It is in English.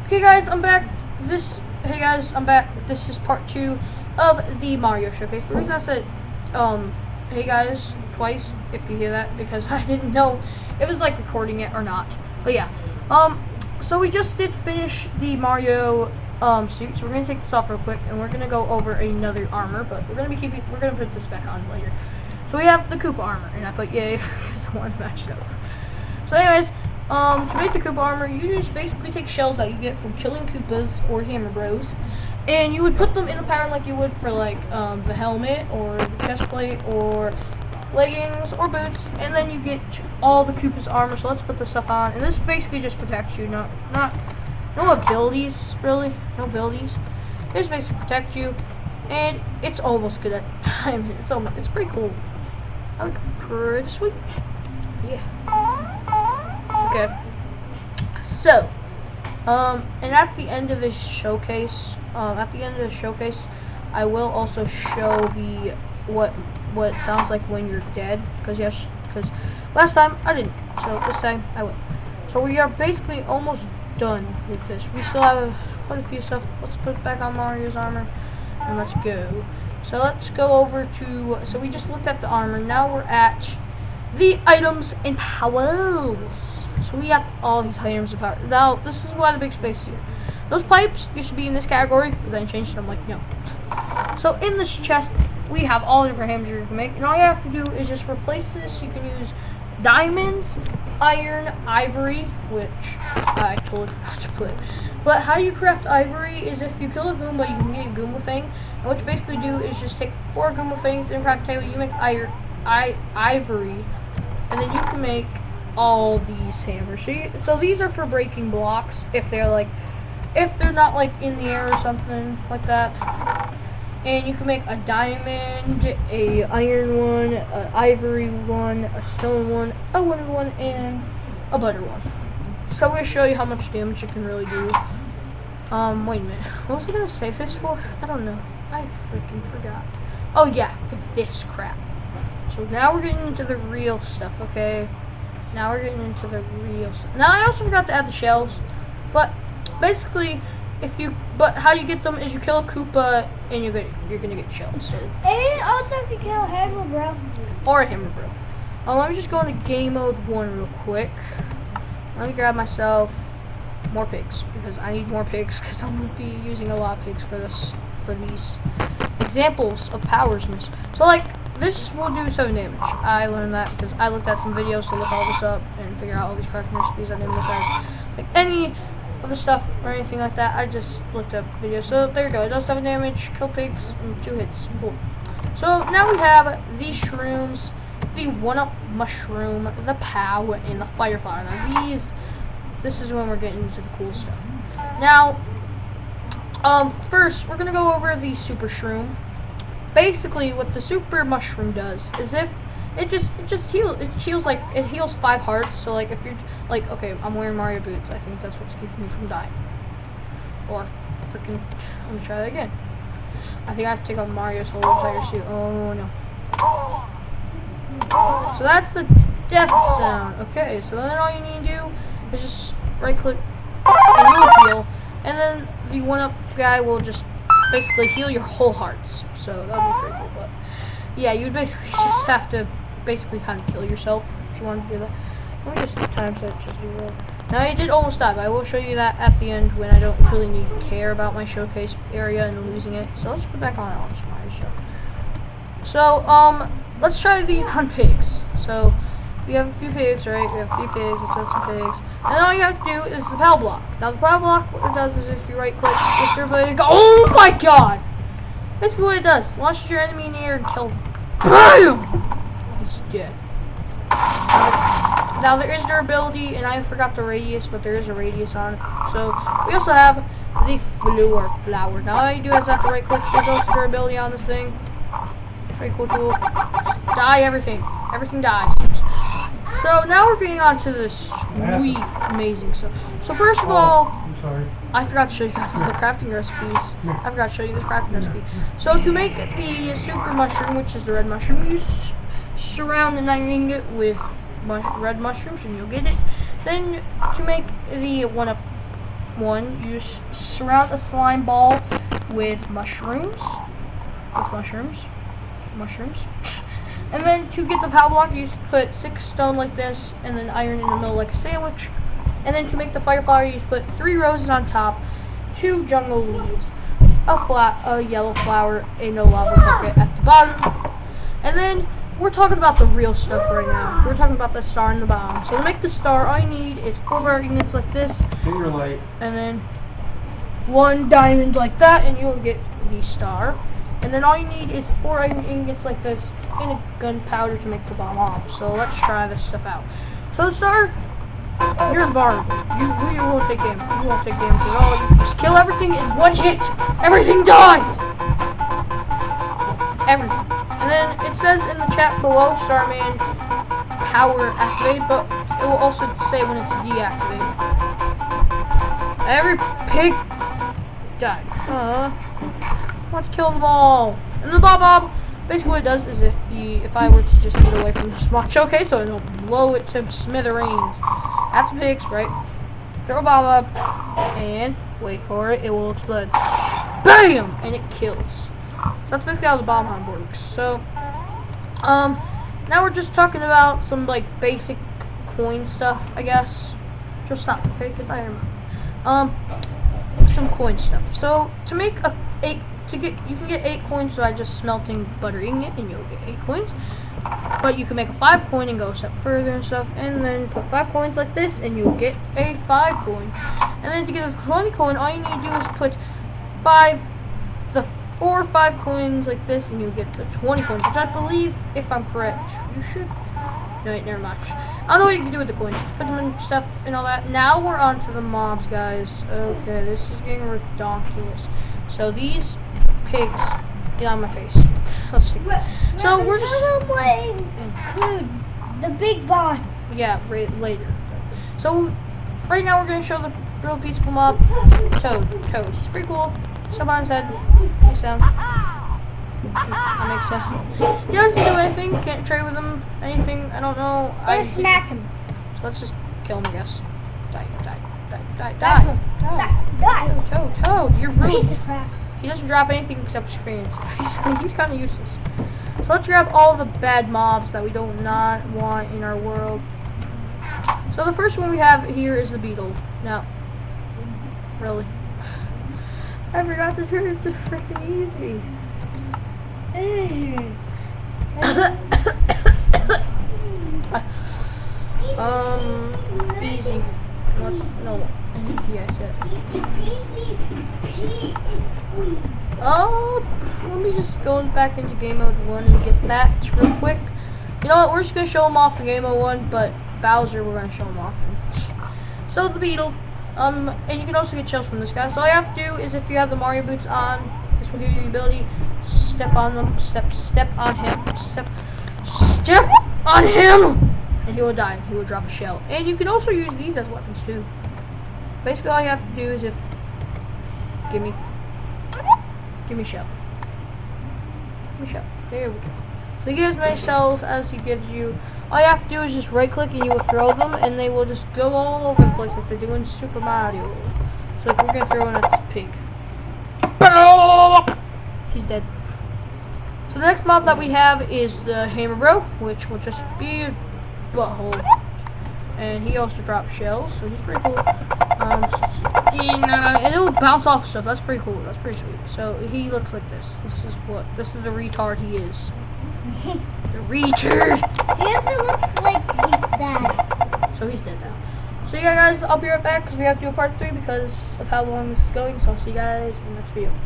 Okay guys, I'm back. Hey guys, I'm back. This is part 2 of the Mario Showcase. The reason I said, hey guys, twice, if you hear that, because I didn't know it was like recording it or not. But yeah, so we just did finish the Mario, suit. So we're gonna take this off real quick, and we're gonna go over another armor, but we're gonna put this back on later. So we have the Koopa armor, and I put yay because I want to match it up. So anyways, to make the Koopa armor, you just basically take shells that you get from killing Koopas or Hammer Bros, and you would put them in a pattern like you would for like the helmet or the chest plate or leggings or boots, and then you get all the Koopa's armor. So let's put this stuff on, and this basically just protects you, no abilities really, no abilities. It just basically protect you, and it's almost good at time. It's pretty cool. I look pretty sweet. Yeah. Okay. So, and at the end of this showcase, I will also show the what it sounds like when you're dead. Because last time I didn't, so this time I will. So we are basically almost done with this. We still have quite a few stuff. Let's put back on Mario's armor, and let's go. So let's go over to. So we just looked at the armor. Now we're at the items and powers. So we have all these items of power. Now, this is why the big space is here. Those pipes used to be in this category, but then changed them, like, no. So in this chest, we have all the different hammers you can make. And all you have to do is just replace this. You can use diamonds, iron, ivory, which I totally forgot to put. But how you craft ivory is if you kill a Goomba, you can get a Goomba Fang. And what you basically do is just take 4 Goomba Fangs and craft a table. You make ivory, and then you can make all these hammers. So these are for breaking blocks if they're not like in the air or something like that. And you can make a diamond, a iron one, an ivory one, a stone one, a wooden one, and a butter one. So I'm gonna show you how much damage it can really do. Wait a minute. What was I gonna save this for? I don't know. I freaking forgot. Oh yeah, for this crap. So now we're getting into the real stuff, okay? Now we're getting into the real stuff. Now I also forgot to add the shells, but basically, how you get them is you kill a Koopa and you're gonna get shells. So. And also if you kill a Hammer Bro. Or a Hammer Bro. Let me just go into game mode 1 real quick. Let me grab myself more pigs because I need more pigs because I'm gonna be using a lot of pigs for these examples of powers. So like. This will do 7 damage. I learned that because I looked at some videos to look all this up and figure out all these crafting recipes. I didn't look at like any of the stuff or anything like that. I just looked up videos. So there you go. It does 7 damage, kill pigs, and 2 hits. Cool. So now we have the shrooms, the 1-up mushroom, the POW, and the fire flower. Now this is when we're getting into the cool stuff. Now, first we're gonna go over the super shroom. Basically, what the super mushroom does is if it heals 5 hearts. So like if you're like, okay, I'm wearing Mario boots. I think that's what's keeping me from dying. Or freaking, let me try that again. I think I have to take off Mario's whole entire suit. Oh no. So that's the death sound. Okay, so then all you need to do is just right click and you will heal, and then the 1-up guy will just basically heal your whole hearts. So that would be pretty cool. But yeah, you would basically just have to kind of kill yourself if you want to do that. Let me just time set to 0. Now I did almost die, but I will show you that at the end when I don't really need to care about my showcase area and losing it. So let's put back on my show. So let's try these on pigs. So we have a few pigs, right? We have a few pigs. Let's add some pigs. And all you have to do is the POW block. Now the POW block, what it does is if you right click, if everybody go, oh my god! Basically what it does, launches your enemy in the air and kill him. BAM! He's dead. Now there is durability, and I forgot the radius, but there is a radius on it. So we also have the flower. Now all you do is have to right click, there's also durability on this thing. Pretty cool tool. Just die everything. Everything dies. So now we're getting on to the sweet, amazing stuff. So first of all, I'm sorry. I forgot to show you guys all the crafting recipes. I forgot to show you this crafting recipe. So to make the super mushroom, which is the red mushroom, you surround the night ingot with red mushrooms and you'll get it. Then to make the 1-up one, you surround a slime ball with mushrooms. Mushrooms. And then to get the power block, you just put 6 stone like this, and then iron in the middle like a sandwich. And then to make the fire flower, you just put 3 roses on top, 2 jungle leaves, a yellow flower, a no lava bucket at the bottom. And then we're talking about the real stuff right now. We're talking about the star in the bottom. So to make the star, all you need is 4 bar ingots like this, Finger light. and then 1 diamond like that, and you'll get the star. And then all you need is 4 iron ingots like this and a gunpowder to make the bomb off. So let's try this stuff out. So the star, you're invulnerable. You won't take damage. You won't take damage at all. You just kill everything in 1 hit. Everything dies. Everything. And then it says in the chat below, Starman power activate, but it will also say when it's deactivated. Every pig died. Let's kill them all. And the bob, basically what it does is if I were to just get away from this much, okay, so it'll blow it to smithereens. That's pigs, right? Throw a bomb up and wait for it. It will explode. Bam! And it kills. So that's basically how the bomb hunt works. So, now we're just talking about some like basic coin stuff, I guess. Just stop, okay? Get that out of your mouth. Some coin stuff. So to make you can get 8 coins by just smelting butter ingot, and you'll get 8 coins. But you can make a 5 coin and go a step further and stuff, and then put 5 coins like this, and you'll get a 5 coin. And then to get a 20 coin, all you need to do is put 4 or 5 coins like this, and you'll get the 20 coins, which I believe, if I'm correct, you should. No, wait, never mind. I don't know what you can do with the coins. Put them in stuff and all that. Now we're on to the mobs, guys. Okay, this is getting ridiculous. So these pigs, get on my face. Let's see. So we're just what includes the big boss. yeah, later. So right now we're gonna show the real peaceful mob. Toad. He's pretty cool. Stuff on his head. Makes sound. That makes sound. He doesn't do anything. Can't trade with him. Anything. I don't know. Or smack him. So let's just kill him, I guess. Die. Toad, you're rude. Piece of crap. He doesn't drop anything except experience. He's kind of useless. So let's grab all the bad mobs that we do not want in our world. So the first one we have here is the beetle. Now, really, I forgot to turn it to freaking easy. Easy. No, easy. I said. Oh, let me just go back into game mode 1 and get that real quick. You know what? We're just gonna show him off in game mode 1, but Bowser, we're gonna show him off. So the beetle, and you can also get shells from this guy. So all you have to do is, if you have the Mario boots on, this will give you the ability. Step on them. Step on him. Step on him, and he will die. He will drop a shell. And you can also use these as weapons too. Basically, all you have to do is give me a shell. Give me a shell. There we go. So he gives many shells as he gives you. All you have to do is just right click and you will throw them, and they will just go all over the place like they do in Super Mario. So if we're gonna throw one at this pig, he's dead. So the next mob that we have is the Hammer Bro, which will just be a butthole. And he also drops shells, so he's pretty cool. And it will bounce off stuff. That's pretty cool. That's pretty sweet. So he looks like this. This is the retard he is. The retard. He also looks like he's sad. So he's dead now. So yeah, guys, I'll be right back because we have to do a part 3 because of how long this is going. So I'll see you guys in the next video. Peace.